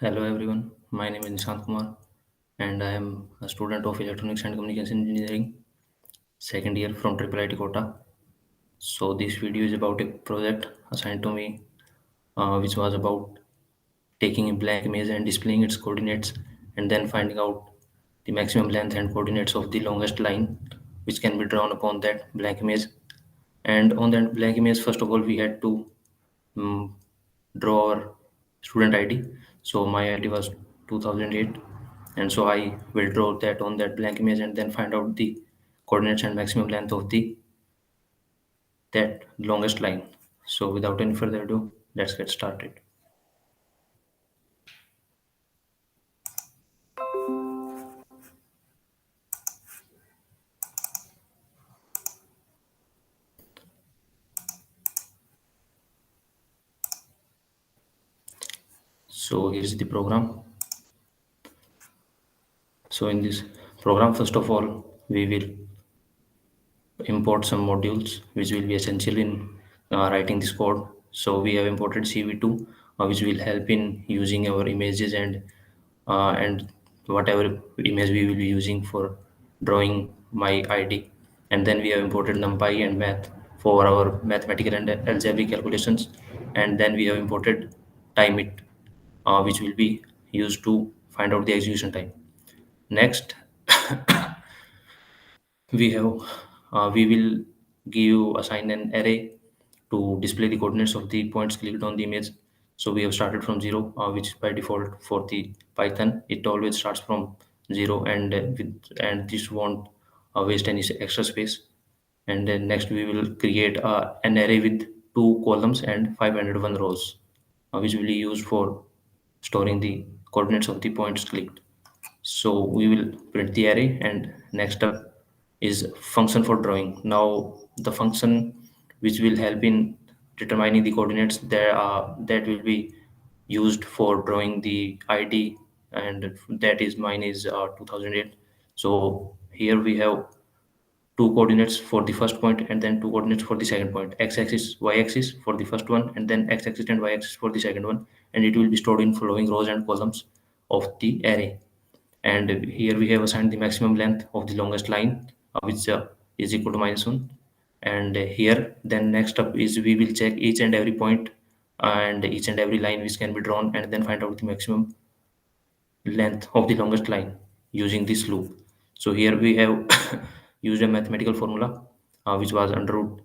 Hello everyone, my name is Nishant Kumar and I am a student of Electronics and Communication Engineering, second year from Triple IT Kota. So this video is about a project assigned to me, which was about taking a blank image and displaying its coordinates and then finding out the maximum length and coordinates of the longest line which can be drawn upon that blank image. And on that blank image, first of all, we had to um, draw our student ID. So my ID was 2008, and so I will draw that on that blank image and then find out the coordinates and maximum length of the that longest line. So without any further ado, let's get started. So here's the program. So in this program, first of all, we will import some modules which will be essential in writing this code. So we have imported CV2, which will help in using our images and whatever image we will be using for drawing my ID. And then we have imported NumPy and Math for our mathematical and algebraic calculations. And then we have imported TimeIt, which will be used to find out the execution time. Next, we will give assign an array to display the coordinates of the points clicked on the image. So we have started from zero, which by default for the Python it always starts from zero, and this won't waste any extra space. And then next we will create an array with two columns and 501 rows, which will be used for storing the coordinates of the points clicked. So we will print the array, and next up is function for drawing. Now the function which will help in determining the coordinates that will be used for drawing the ID, and that is mine is 2008. So here we have two coordinates for the first point and then two coordinates for the second point, x-axis y-axis for the first one and then x-axis and y-axis for the second one, and it will be stored in following rows and columns of the array. And here we have assigned the maximum length of the longest line, which is equal to -1. And here then next up is we will check each and every point and each and every line which can be drawn and then find out the maximum length of the longest line using this loop. So here we have used a mathematical formula, which was under root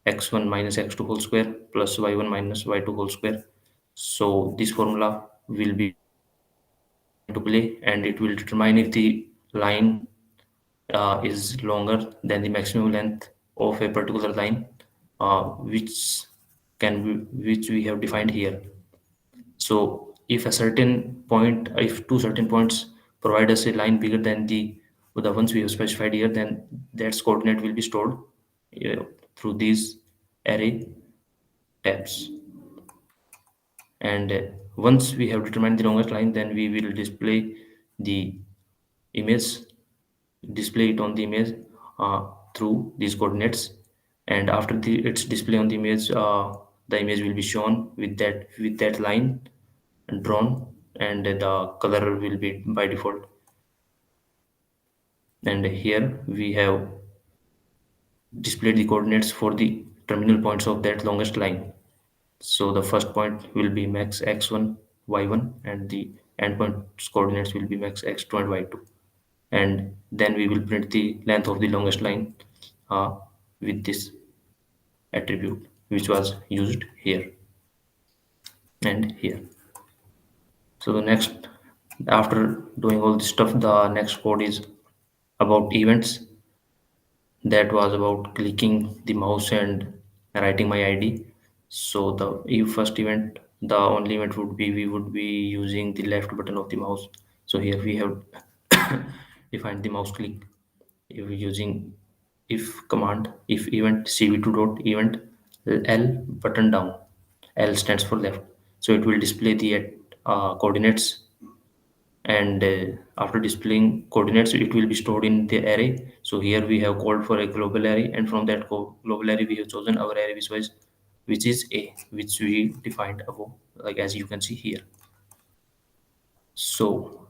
x1 minus x2 whole square plus y1 minus y2 whole square. So this formula will be to play, and it will determine if the line is longer than the maximum length of a particular line, which which we have defined here. So if a certain point, if two certain points provide us a line bigger than the ones we have specified here, then that coordinate will be stored through these array tabs. And once we have determined the longest line, then we will the image display it on the image through these coordinates. And after its display on the image will be shown with that line drawn, and the color will be by default. And here we have displayed the coordinates for the terminal points of that longest line. So the first point will be max x1 y1, and the endpoint's coordinates will be max x2 and y2. And then we will print the length of the longest line uh, with this attribute which was used here and here. So the next, after doing all this stuff, the next code is about events. That was about clicking the mouse and writing my ID. So the first event, the only event would be we would be using the left button of the mouse. So here we have defined the mouse click. If we're using if command, if event cv2 dot event L button down. L stands for left. So it will display the coordinates, and after displaying coordinates it will be stored in the array. So here we have called for a global array, and from that global array we have chosen our array which is a, which we defined above, like as you can see here. So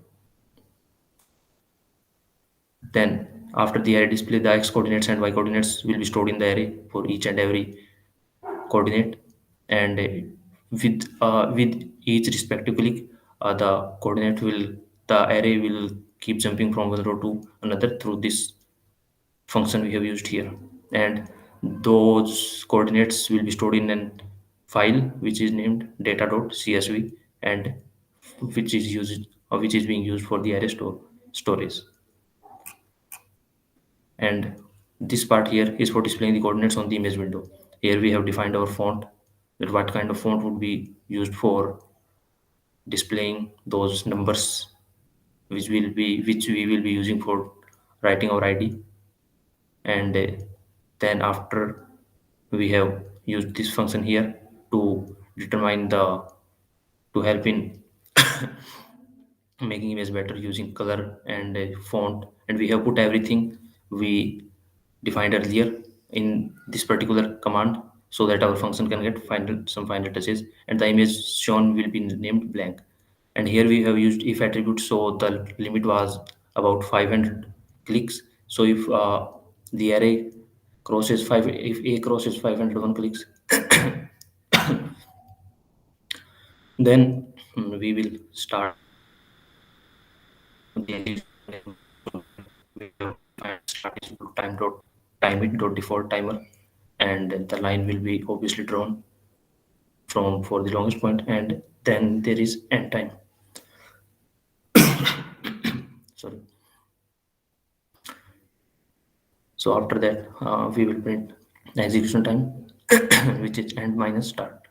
then after the array display, the x coordinates and y coordinates will be stored in the array for each and every coordinate, and with each respective click, the coordinate will the array will keep jumping from one row to another through this function we have used here, and those coordinates will be stored in an file which is named data.csv, and which is being used for the array storage. And this part here is for displaying the coordinates on the image window. Here we have defined our font, that what kind of font would be used for displaying those numbers, which we will be using for writing our id. And then after we have used this function here to determine the to help in making image better using color and font, and we have put everything we defined earlier in this particular command so that our function can get final touches, and the image shown will be named blank. And here we have used if attribute, so the limit was about 500 clicks. So if the array crosses 5, if a crosses 501 clicks, then we will start the we have start is equal to time it dot default timer, and the line will be obviously drawn from for the longest point, and then there is end time. Sorry. So after that, we will print the execution time, which is end minus start.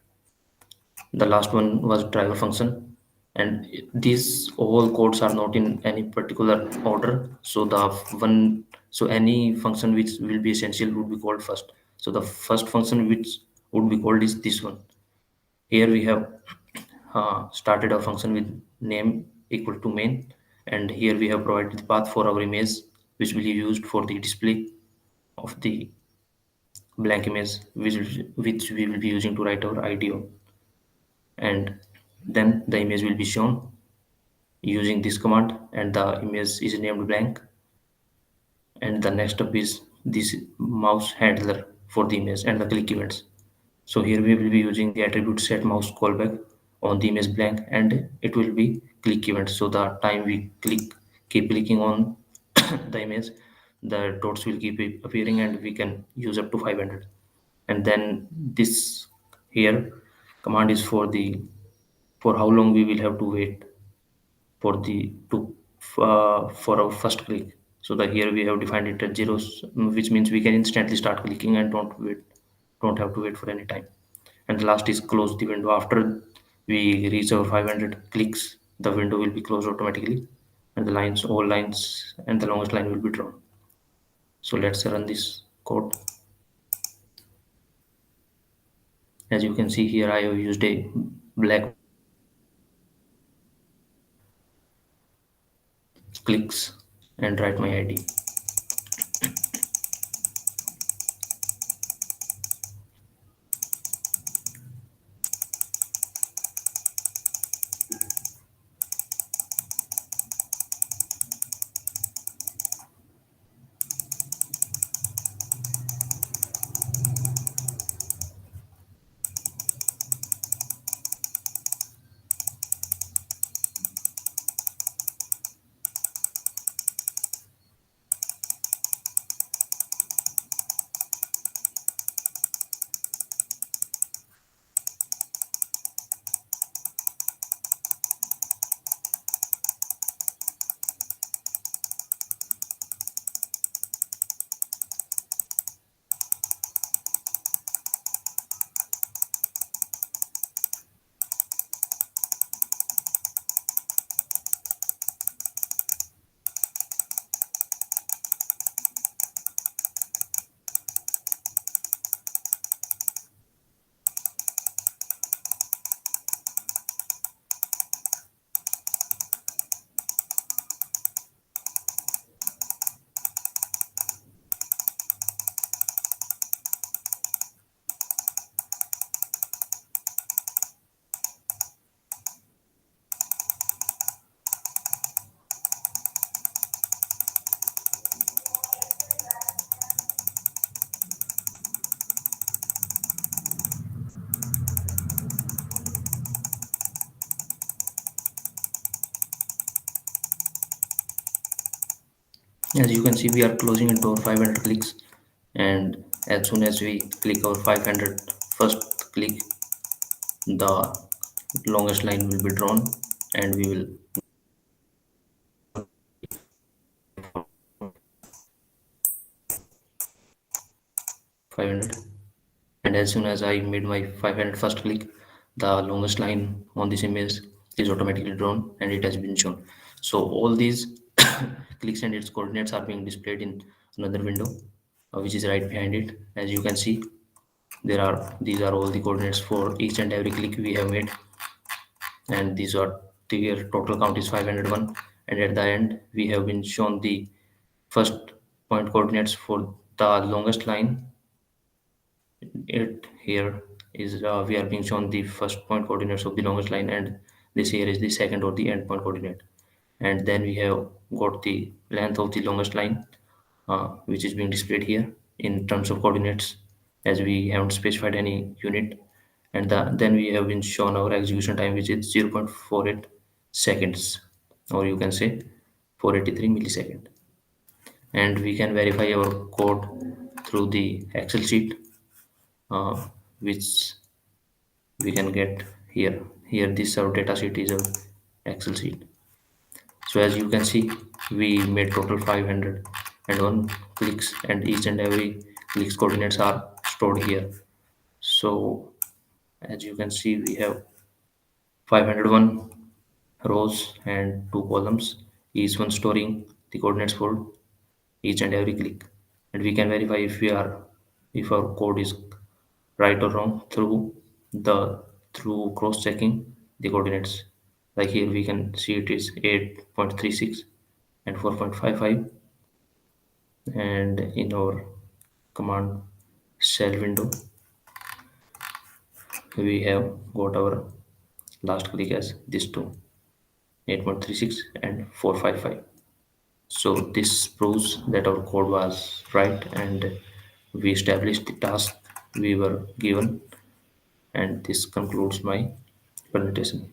The last one was driver function, and these all codes are not in any particular order. So any function which will be essential would be called first. So the first function which would be called is this one. Here we have started a function with name equal to main, and here we have provided the path for our image, which will be used for the display of the blank image, which we will be using to write our ID on. And then the image will be shown using this command, and the image is named blank. And the next up is this mouse handler for the image and the click events. So here we will be using the attribute set mouse callback on the image blank, and it will be click event. So the time we keep clicking on the image, the dots will keep appearing, and we can use up to 500. And then this here command is for how long we will have to wait for the to for our first click. So that here we have defined it at zeros, which means we can instantly start clicking and don't have to wait for any time. And the last is close the window. After we reach our 500 clicks, the window will be closed automatically, and all lines and the longest line will be drawn. So let's run this code. As you can see here, I have used a black clicks and write my id. As you can see, we are closing into our 500 clicks, and as soon as we click our 500 first click, the longest line will be drawn, and we will 500. And as soon as I made my 500 first click, the longest line on this image is automatically drawn and it has been shown. So all these clicks and its coordinates are being displayed in another window, which is right behind it. As you can see, these are all the coordinates for each and every click we have made, and these are the total count is 501. And at the end, we have been shown the first point coordinates for the longest line. It here is we are being shown the first point coordinates of the longest line, and this here is the second or the end point coordinate. And then we have got the length of the longest line, which is being displayed here in terms of coordinates, as we haven't specified any unit. And then we have been shown our execution time, which is 0.48 seconds, or you can say 483 millisecond. And we can verify our code through the Excel sheet, uh, which we can get here. Here, this our data sheet is a Excel sheet. So as you can see, we made total 501 clicks, and each and every clicks coordinates are stored here. So as you can see, we have 501 rows and two columns, each one storing the coordinates for each and every click. And we can verify if our code is right or wrong through cross checking the coordinates. Like here we can see it is 8.36 and 4.55, and in our command cell window we have got our last click as this two, 8.36 and 455. So this proves that our code was right and we established the task we were given. And this concludes my presentation.